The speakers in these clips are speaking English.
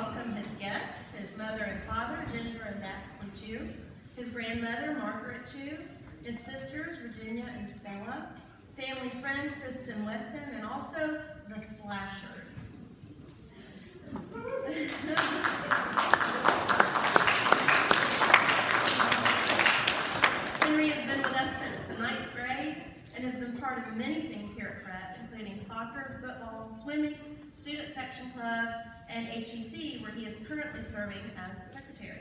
welcome his guests, his mother and father, Ginger and Baxley Chew, his grandmother, Margaret Chew, his sisters, Virginia and Stella, family friend, Kristen Weston, and also the Splashers. Henry has been with us since the 9th grade and has been part of many things here at Prep, including soccer, football, swimming, student section club, and HEC, where he is currently serving as the secretary.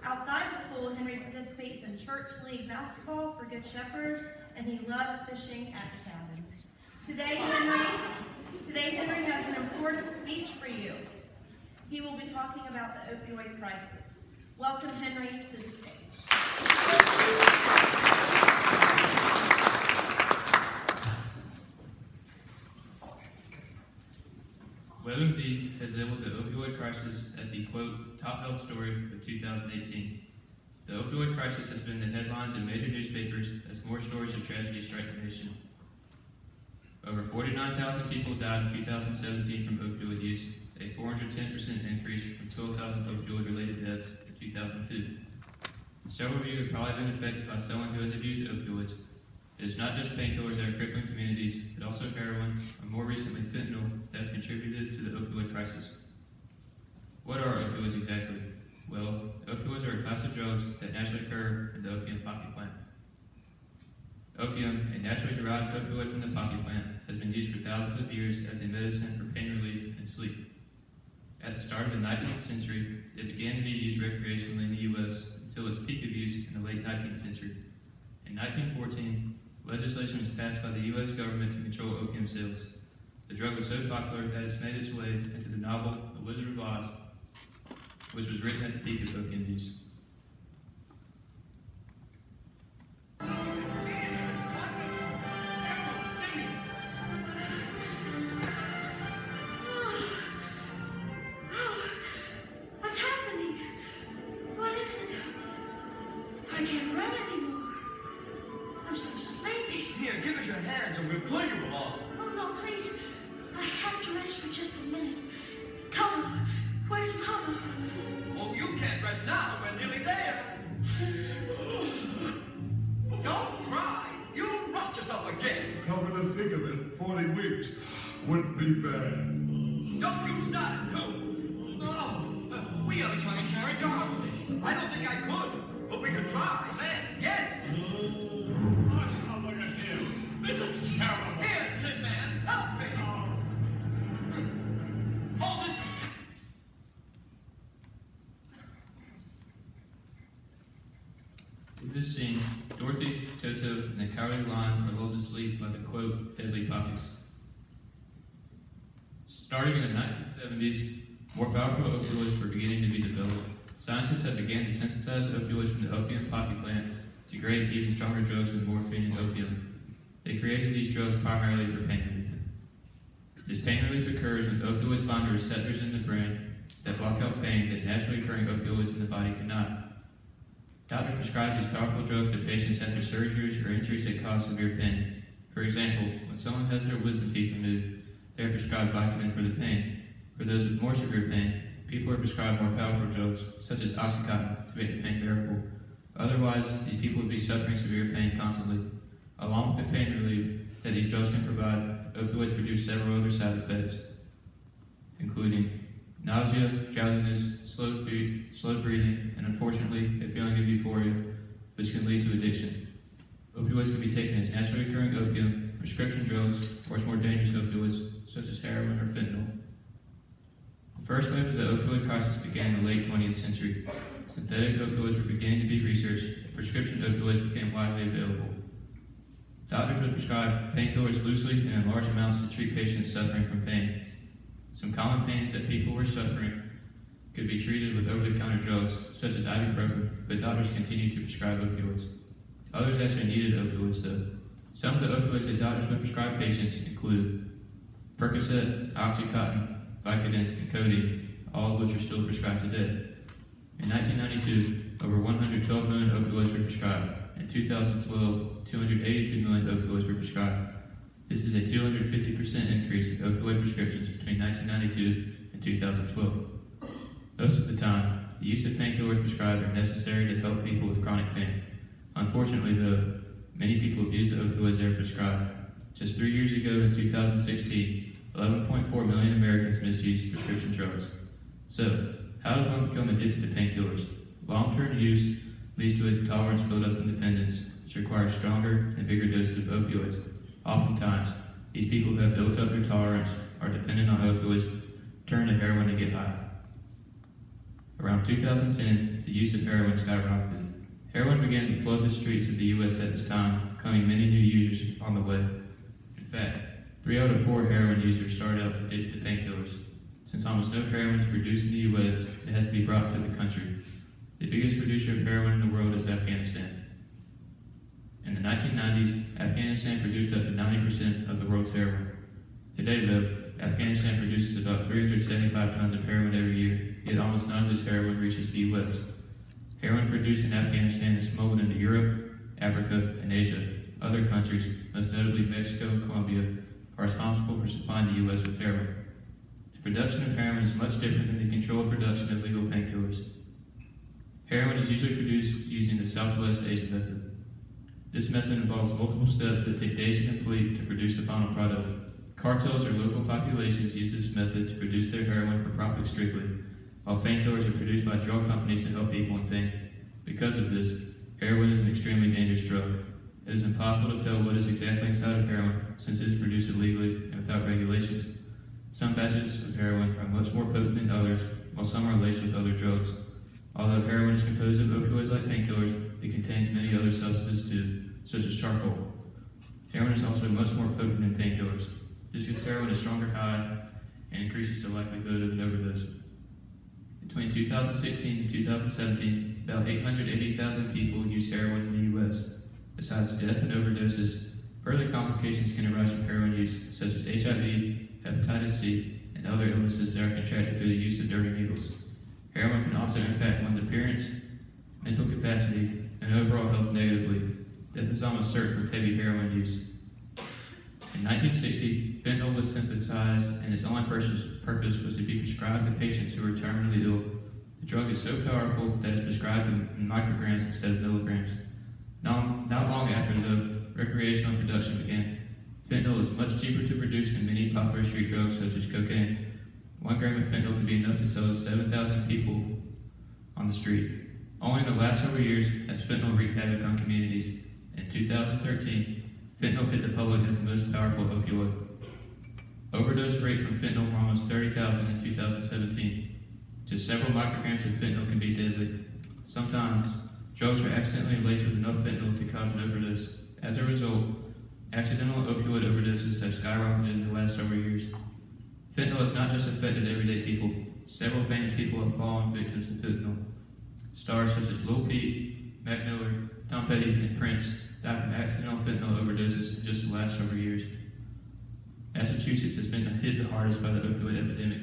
Outside of school, Henry participates in church league basketball for Good Shepherd, and he loves fishing at the cabin. Today, Henry has an important speech for you. He will be talking about the opioid crisis. Welcome Henry to the stage. WebMD has labeled the opioid crisis as the, quote, top health story of 2018. The opioid crisis has been in the headlines in major newspapers as more stories of tragedy strike the nation. Over 49,000 people died in 2017 from opioid use, a 410% increase from 12,000 opioid-related deaths in 2002. Several of you have probably been affected by someone who has abused opioids. It is not just painkillers that are crippling communities, but also heroin, and more recently fentanyl, that have contributed to the opioid crisis. What are opioids exactly? Well, opioids are a class of drugs that naturally occur in the opium poppy plant. Opium, a naturally derived opioid from the poppy plant, has been used for thousands of years as a medicine for pain relief and sleep. At the start of the 19th century, it began to be used recreationally in the U.S. until its peak of use in the late 19th century. In 1914, legislation was passed by the U.S. government to control opium sales. The drug was so popular that it's made its way into the novel The Wizard of Oz, which was written at the peak of opium use. What's happening? What is it? I can't run anymore. I'm so sleepy. Here, give us your hands and we'll pull you along. Oh, no, please. I have to rest for just a minute. Toto, where's Toto? Oh, you can't rest now. We're nearly there. Don't cry. You'll rust yourself again. Come to think of it, 40 weeks wouldn't be bad. Don't you start it, too. No, we ought to try and carry John. I don't think I could, but we could try. Man, yes. Gosh, now look at him. This is terrible. Here, Tin Man, help me. Hold it. In this scene, Dorothy, Toto, and the cowardly lion are lulled to sleep by the, quote, deadly poppies. Starting in the 1970s, more powerful opioids were beginning to be developed. Scientists have begun to synthesize opioids from the opium poppy plant to create even stronger drugs than morphine and opium. They created these drugs primarily for pain relief. This pain relief occurs when opioids bind to receptors in the brain that block out pain that naturally occurring opioids in the body cannot. Doctors prescribe these powerful drugs to patients after surgeries or injuries that cause severe pain. For example, when someone has their wisdom teeth removed, they are prescribed Vicodin for the pain. For those with more severe pain, people are prescribed more powerful drugs, such as Oxycontin, to make the pain bearable. Otherwise, these people would be suffering severe pain constantly. Along with the pain relief that these drugs can provide, opioids produce several other side effects, including nausea, drowsiness, slow breathing, and unfortunately, a feeling of euphoria, which can lead to addiction. Opioids can be taken as naturally occurring opium, prescription drugs, or as more dangerous opioids, such as heroin or fentanyl. The first wave of the opioid crisis began in the late 20th century. Synthetic opioids were beginning to be researched, and prescription opioids became widely available. Doctors would prescribe painkillers loosely and in large amounts to treat patients suffering from pain. Some common pains that people were suffering could be treated with over-the-counter drugs, such as ibuprofen, but doctors continued to prescribe opioids. Others actually needed opioids, though. Some of the opioids that doctors would prescribe patients include Percocet, Oxycontin, Vicodin, and codeine, all of which are still prescribed today. In 1992, over 112 million opioids were prescribed. In 2012, 282 million opioids were prescribed. This is a 250% increase in opioid prescriptions between 1992 and 2012. Most of the time, the use of painkillers prescribed are necessary to help people with chronic pain. Unfortunately, though, many people abuse the opioids they are prescribed. Just 3 years ago, in 2016, 11.4 million Americans misused prescription drugs. So, how does one become addicted to painkillers? Long-term use leads to a tolerance build-up and dependence, which requires stronger and bigger doses of opioids. Oftentimes, these people who have built up their tolerance are dependent on opioids, turn to heroin to get high. Around 2010, the use of heroin skyrocketed. Heroin began to flood the streets of the U.S. at this time, becoming many new users on the way. In fact, 3 out of 4 heroin users started out addicted to painkillers. Since almost no heroin is produced in the U.S., it has to be brought to the country. The biggest producer of heroin in the world is Afghanistan. In the 1990s, Afghanistan produced up to 90% of the world's heroin. Today, though, Afghanistan produces about 375 tons of heroin every year, yet almost none of this heroin reaches the U.S. Heroin produced in Afghanistan is smuggled into Europe, Africa, and Asia. Other countries, most notably Mexico and Colombia, are responsible for supplying the U.S. with heroin. The production of heroin is much different than the controlled production of legal painkillers. Heroin is usually produced using the Southwest Asian method. This method involves multiple steps that take days to complete to produce the final product. Cartels or local populations use this method to produce their heroin for profit strictly, while painkillers are produced by drug companies to help people in pain. Because of this, heroin is an extremely dangerous drug. It is impossible to tell what is exactly inside of heroin since it is produced illegally and without regulations. Some batches of heroin are much more potent than others, while some are laced with other drugs. Although heroin is composed of opioids like painkillers, it contains many other substances too, such as charcoal. Heroin is also much more potent than painkillers. This gives heroin a stronger high and increases the likelihood of an overdose. Between 2016 and 2017, about 880,000 people used heroin in the U.S. Besides death and overdoses, further complications can arise from heroin use, such as HIV, hepatitis C, and other illnesses that are contracted through the use of dirty needles. Heroin can also impact one's appearance, mental capacity, and overall health negatively. Death is almost certain from heavy heroin use. In 1960, fentanyl was synthesized, and its only purpose was to be prescribed to patients who were terminally ill. The drug is so powerful that it's prescribed in micrograms instead of milligrams. Not long after the recreational production began, fentanyl is much cheaper to produce than many popular street drugs such as cocaine. 1 gram of fentanyl can be enough to sell to 7,000 people on the street. Only in the last several years has fentanyl wreaked havoc on communities. In 2013, fentanyl hit the public as the most powerful opioid. Overdose rates from fentanyl were almost 30,000 in 2017. Just several micrograms of fentanyl can be deadly. Sometimes, drugs are accidentally laced with enough fentanyl to cause an overdose. As a result, accidental opioid overdoses have skyrocketed in the last several years. Fentanyl has not just affected everyday people. Several famous people have fallen victims to fentanyl. Stars such as Lil Peep, Mac Miller, Tom Petty, and Prince died from accidental fentanyl overdoses in just the last several years. Massachusetts has been hit the hardest by the opioid epidemic.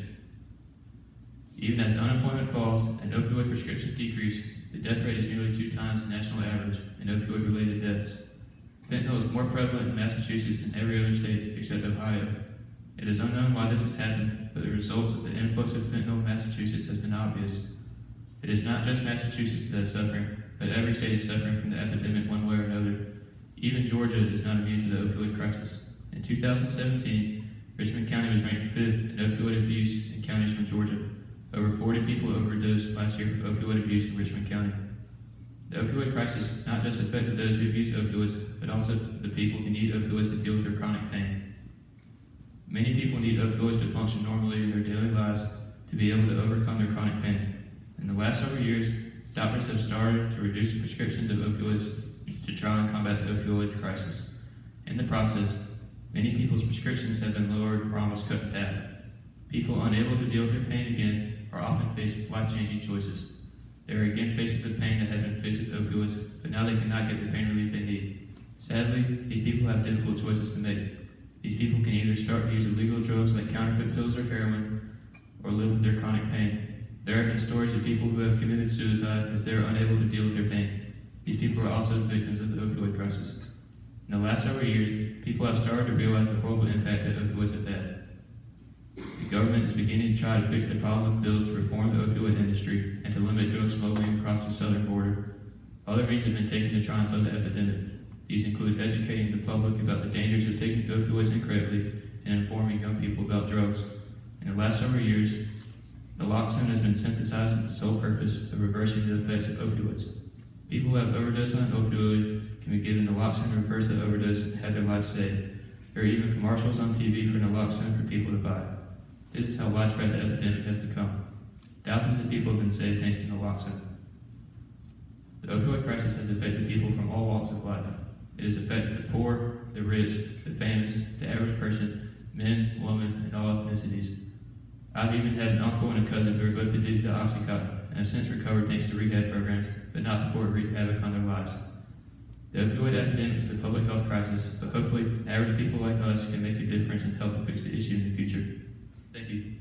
Even as unemployment falls and opioid prescriptions decrease, the death rate is nearly 2 times the national average in opioid-related deaths. Fentanyl is more prevalent in Massachusetts than every other state except Ohio. It is unknown why this has happened, but the results of the influx of fentanyl in Massachusetts has been obvious. It is not just Massachusetts that is suffering, but every state is suffering from the epidemic one way or another. Even Georgia is not immune to the opioid crisis. In 2017, Richmond County was ranked 5th in opioid abuse in counties from Georgia. Over 40 people overdosed last year from opioid abuse in Richmond County. The opioid crisis has not just affected those who abuse opioids, but also the people who need opioids to deal with their chronic pain. Many people need opioids to function normally in their daily lives to be able to overcome their chronic pain. In the last several years, doctors have started to reduce prescriptions of opioids to try and combat the opioid crisis. In the process, many people's prescriptions have been lowered or almost cut in half. People unable to deal with their pain again are often faced with life-changing choices. They are again faced with the pain that had been faced with opioids, but now they cannot get the pain relief they need. Sadly, these people have difficult choices to make. These people can either start to use illegal drugs like counterfeit pills or heroin, or live with their chronic pain. There have been stories of people who have committed suicide as they are unable to deal with their pain. These people are also victims of the opioid crisis. In the last several years, people have started to realize the horrible impact that opioids have had. The government is beginning to try to fix the problem with bills to reform the opioid industry. Other means have been taken to try and slow the epidemic. These include educating the public about the dangers of taking opioids incorrectly and informing young people about drugs. In the last several years, naloxone has been synthesized with the sole purpose of reversing the effects of opioids. People who have overdosed on an opioid can be given naloxone to reverse the overdose and have their lives saved. There are even commercials on TV for naloxone for people to buy. This is how widespread the epidemic has become. Thousands of people have been saved thanks to naloxone. The opioid crisis has affected people from all walks of life. It has affected the poor, the rich, the famous, the average person, men, women, and all ethnicities. I've even had an uncle and a cousin who were both addicted to Oxycontin and have since recovered thanks to rehab programs, but not before it wreaked havoc on their lives. The opioid epidemic is a public health crisis, but hopefully average people like us can make a difference and help fix the issue in the future. Thank you.